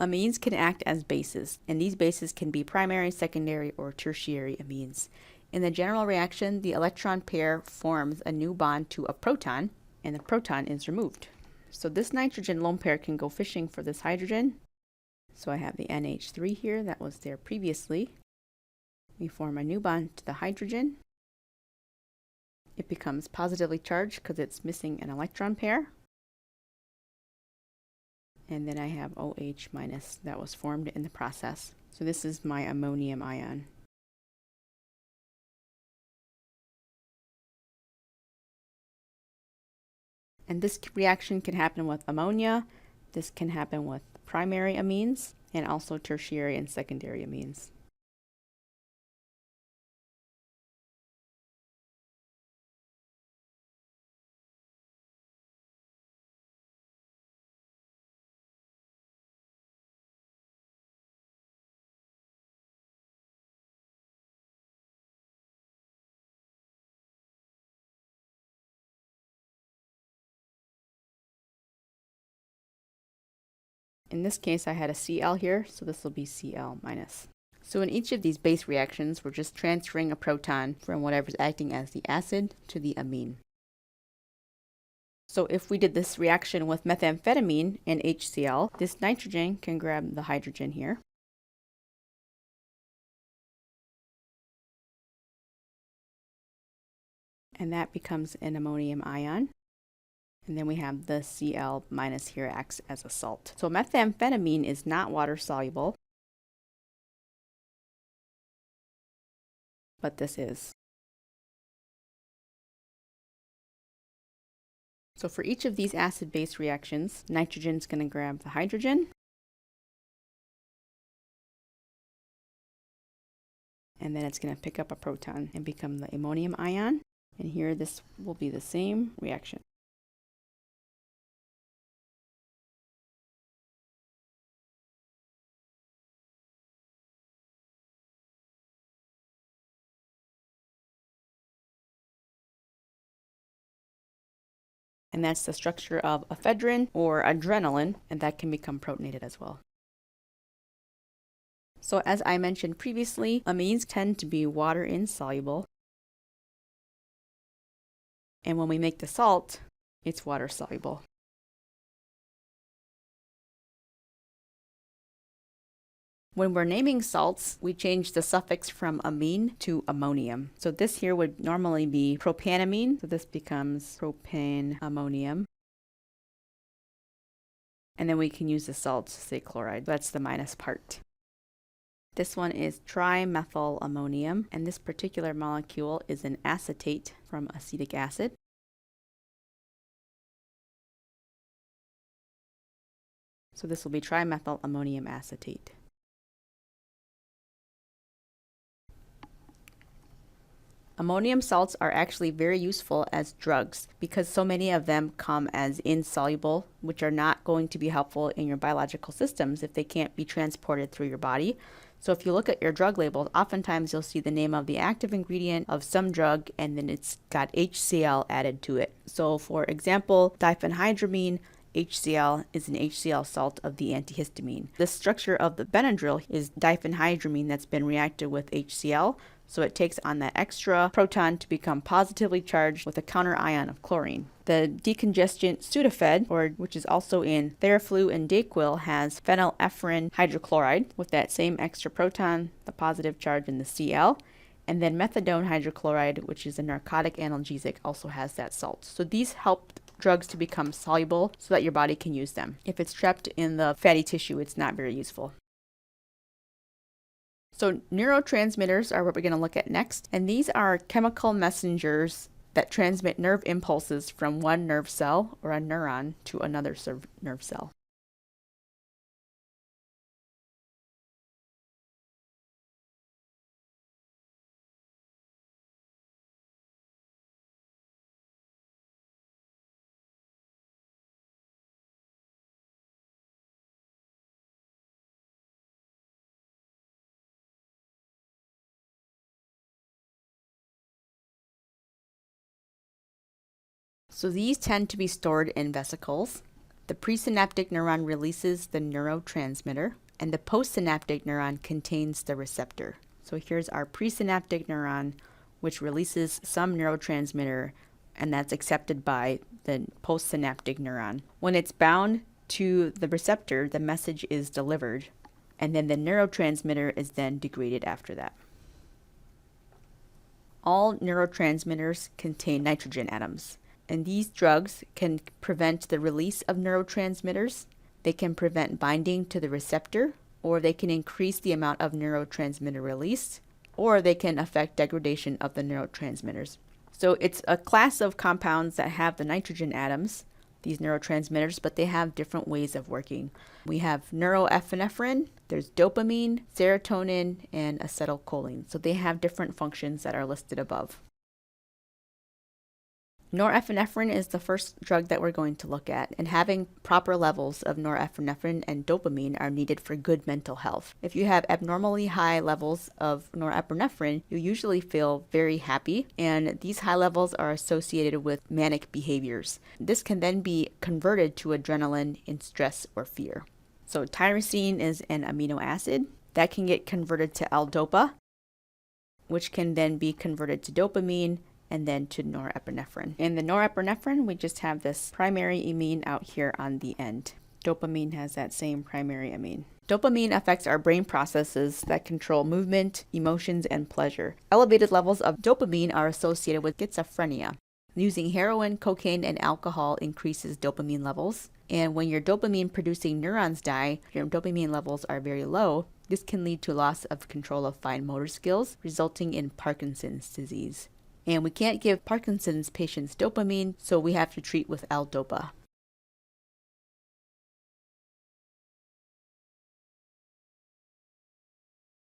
amines can act as bases, and these bases can be primary, secondary, or tertiary amines. In the general reaction, the electron pair forms a new bond to a proton, and the proton is removed. So this nitrogen lone pair can go fishing for this hydrogen. So I have the NH3 here that was there previously. We form a new bond to the hydrogen. It becomes positively charged because it's missing an electron pair. And then I have OH minus that was formed in the process. So this is my ammonium ion. And this reaction can happen with ammonia. This can happen with primary amines and also tertiary and secondary amines. In this case, I had a Cl here, so this will be Cl minus. So in each of these base reactions, we're just transferring a proton from whatever's acting as the acid to the amine. So if we did this reaction with methamphetamine and HCl, this nitrogen can grab the hydrogen here. And that becomes an ammonium ion. And then we have the Cl minus here acts as a salt. So methamphetamine is not water soluble, but this is. So for each of these acid-base reactions, nitrogen's going to grab the hydrogen, and then it's going to pick up a proton and become the ammonium ion. And here this will be the same reaction. And that's the structure of ephedrine or adrenaline, and that can become protonated as well. So as I mentioned previously, amines tend to be water insoluble. And when we make the salt, it's water soluble. When we're naming salts, we change the suffix from amine to ammonium. So this here would normally be propanamine. So this becomes propanammonium. And then we can use the salt to say chloride. That's the minus part. This one is trimethylammonium, and this particular molecule is an acetate from acetic acid. So this will be trimethylammonium acetate. Ammonium salts are actually very useful as drugs because so many of them come as insoluble, which are not going to be helpful in your biological systems if they can't be transported through your body. So if you look at your drug labels, oftentimes you'll see the name of the active ingredient of some drug and then it's got HCl added to it. So for example, diphenhydramine, HCl is an HCl salt of the antihistamine. The structure of the Benadryl is diphenhydramine that's been reacted with HCl. So it takes on that extra proton to become positively charged with a counter ion of chlorine. The decongestant Sudafed, which is also in Theraflu and Dayquil, has phenylephrine hydrochloride with that same extra proton, the positive charge in the Cl. And then methadone hydrochloride, which is a narcotic analgesic, also has that salt. So these help drugs to become soluble so that your body can use them. If it's trapped in the fatty tissue, it's not very useful. So neurotransmitters are what we're going to look at next, and these are chemical messengers that transmit nerve impulses from one nerve cell or a neuron to another nerve cell. So these tend to be stored in vesicles. The presynaptic neuron releases the neurotransmitter, and the postsynaptic neuron contains the receptor. So here's our presynaptic neuron, which releases some neurotransmitter, and that's accepted by the postsynaptic neuron. When it's bound to the receptor, the message is delivered, and then the neurotransmitter is then degraded after that. All neurotransmitters contain nitrogen atoms, and these drugs can prevent the release of neurotransmitters. They can prevent binding to the receptor, or they can increase the amount of neurotransmitter release, or they can affect degradation of the neurotransmitters. So it's a class of compounds that have the nitrogen atoms, these neurotransmitters, but they have different ways of working. We have neuroepinephrine, there's dopamine, serotonin, and acetylcholine. So they have different functions that are listed above. Norepinephrine is the first drug that we're going to look at, and having proper levels of norepinephrine and dopamine are needed for good mental health. If you have abnormally high levels of norepinephrine, you usually feel very happy, and these high levels are associated with manic behaviors. This can then be converted to adrenaline in stress or fear. So tyrosine is an amino acid that can get converted to L-DOPA, which can then be converted to dopamine, and then to norepinephrine. In the norepinephrine, we just have this primary amine out here on the end. Dopamine has that same primary amine. Dopamine affects our brain processes that control movement, emotions, and pleasure. Elevated levels of dopamine are associated with schizophrenia. Using heroin, cocaine, and alcohol increases dopamine levels. And when your dopamine producing neurons die, your dopamine levels are very low. This can lead to loss of control of fine motor skills, resulting in Parkinson's disease. And we can't give Parkinson's patients dopamine, so we have to treat with L-DOPA.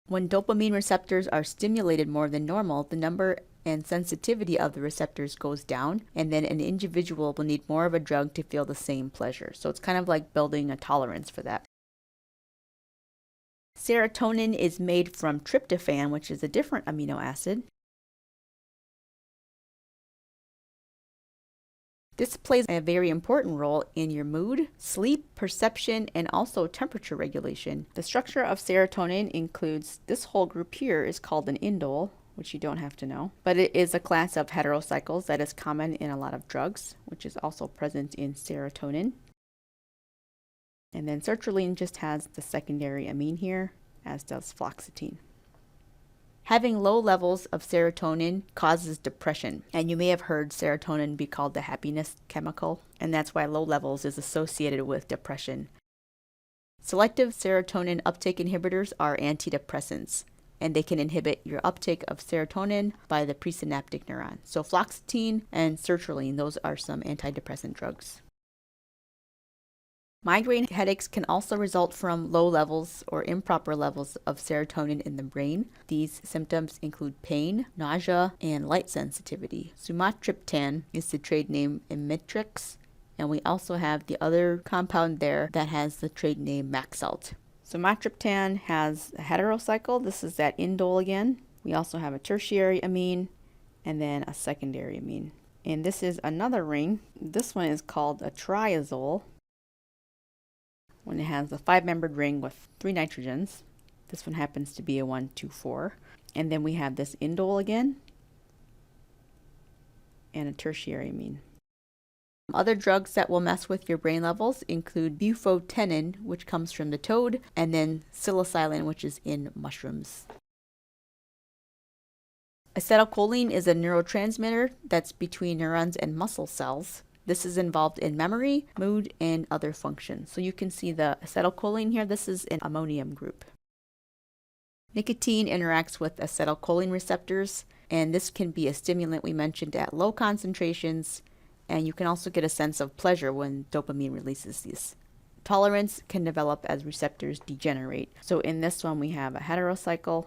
When dopamine receptors are stimulated more than normal, the number and sensitivity of the receptors goes down, and then an individual will need more of a drug to feel the same pleasure. So it's kind of like building a tolerance for that. Serotonin is made from tryptophan, which is a different amino acid. This plays a very important role in your mood, sleep, perception, and also temperature regulation. The structure of serotonin includes this whole group here is called an indole, which you don't have to know, but it is a class of heterocycles that is common in a lot of drugs, which is also present in serotonin. And then sertraline just has the secondary amine here, as does fluoxetine. Having low levels of serotonin causes depression, and you may have heard serotonin be called the happiness chemical, and that's why low levels is associated with depression. Selective serotonin uptake inhibitors are antidepressants, and they can inhibit your uptake of serotonin by the presynaptic neuron. So fluoxetine and sertraline, those are some antidepressant drugs. Migraine headaches can also result from low levels or improper levels of serotonin in the brain. These symptoms include pain, nausea, and light sensitivity. Sumatriptan is the trade name Imitrix, and we also have the other compound there that has the trade name Maxalt. Sumatriptan has a heterocycle. This is that indole again. We also have a tertiary amine and then a secondary amine. And this is another ring. This one is called a triazole, when it has a 5-membered ring with 3 nitrogens. This one happens to be a 1,2,4. And then we have this indole again, and a tertiary amine. Other drugs that will mess with your brain levels include bufotenin, which comes from the toad, and then psilocybin, which is in mushrooms. Acetylcholine is a neurotransmitter that's between neurons and muscle cells. This is involved in memory, mood, and other functions. So you can see the acetylcholine here. This is an ammonium group. Nicotine interacts with acetylcholine receptors, and this can be a stimulant we mentioned at low concentrations, and you can also get a sense of pleasure when dopamine releases these. Tolerance can develop as receptors degenerate. So in this one, we have a heterocycle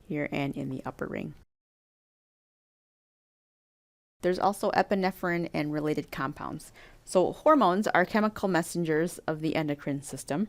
here and in the upper ring. There's also epinephrine and related compounds. So hormones are chemical messengers of the endocrine system.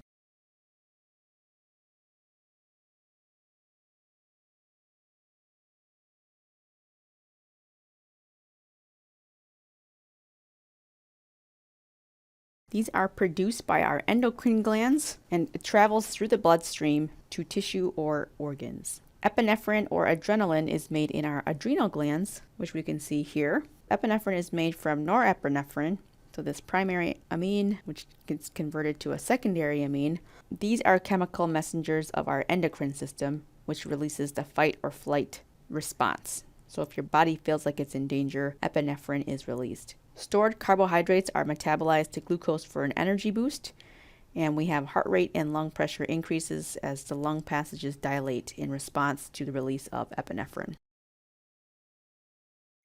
These are produced by our endocrine glands, and it travels through the bloodstream to tissue or organs. Epinephrine or adrenaline is made in our adrenal glands, which we can see here. Epinephrine is made from norepinephrine, so this primary amine, which gets converted to a secondary amine. These are chemical messengers of our endocrine system, which releases the fight or flight response. So if your body feels like it's in danger, epinephrine is released. Stored carbohydrates are metabolized to glucose for an energy boost, and we have heart rate and lung pressure increases as the lung passages dilate in response to the release of epinephrine.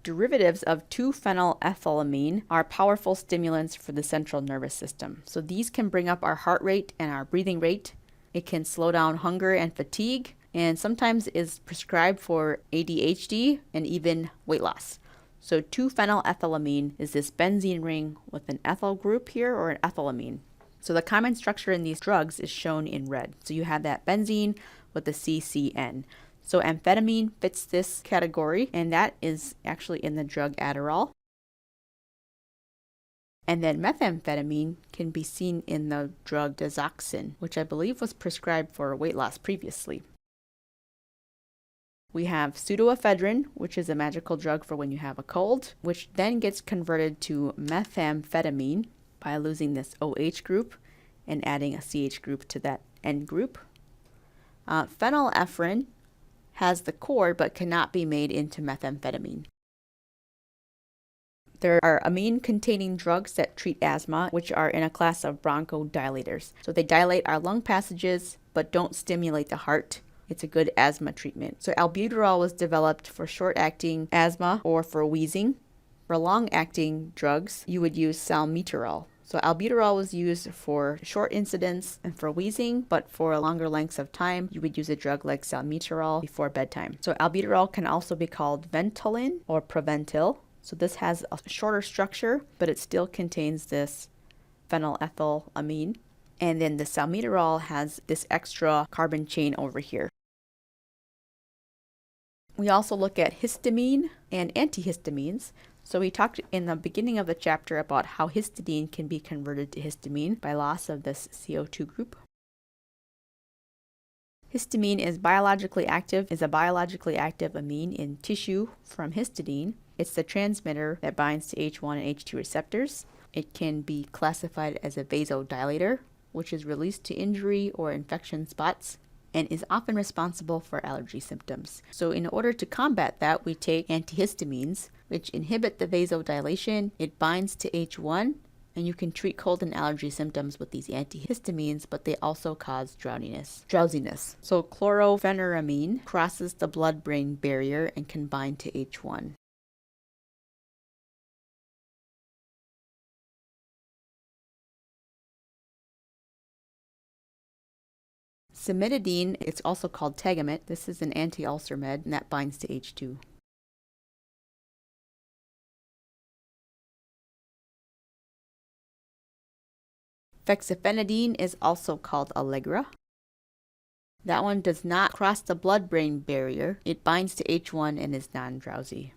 Derivatives of 2-phenylethylamine are powerful stimulants for the central nervous system. So these can bring up our heart rate and our breathing rate. It can slow down hunger and fatigue, and sometimes is prescribed for ADHD and even weight loss. So 2-phenylethylamine is this benzene ring with an ethyl group here, or an ethylamine. So the common structure in these drugs is shown in red. So you have that benzene with the CCN. So amphetamine fits this category, and that is actually in the drug Adderall. And then methamphetamine can be seen in the drug Digoxin, which I believe was prescribed for weight loss previously. We have pseudoephedrine, which is a magical drug for when you have a cold, which then gets converted to methamphetamine by losing this OH group and adding a CH group to that N group. Phenylephrine has the core but cannot be made into methamphetamine. There are amine-containing drugs that treat asthma, which are in a class of bronchodilators. So they dilate our lung passages but don't stimulate the heart. It's a good asthma treatment. So albuterol was developed for short-acting asthma or for wheezing. For long-acting drugs, you would use salmeterol. So albuterol was used for short incidents and for wheezing, but for longer lengths of time, you would use a drug like salmeterol before bedtime. So albuterol can also be called Ventolin or Proventil. So this has a shorter structure, but it still contains this phenylethylamine. And then the salmeterol has this extra carbon chain over here. We also look at histamine and antihistamines. So we talked in the beginning of the chapter about how histidine can be converted to histamine by loss of this CO2 group. Histamine is a biologically active amine in tissue from histidine. It's the transmitter that binds to H1 and H2 receptors. It can be classified as a vasodilator, which is released to injury or infection spots, and is often responsible for allergy symptoms. So in order to combat that, we take antihistamines, which inhibit the vasodilation. It binds to H1, and you can treat cold and allergy symptoms with these antihistamines, but they also cause drowsiness. So chlorpheniramine crosses the blood-brain barrier and can bind to H1. Cimetidine, it's also called Tagamet. This is an anti-ulcer med, and that binds to H2. Fexofenadine is also called Allegra. That one does not cross the blood-brain barrier. It binds to H1 and is non-drowsy.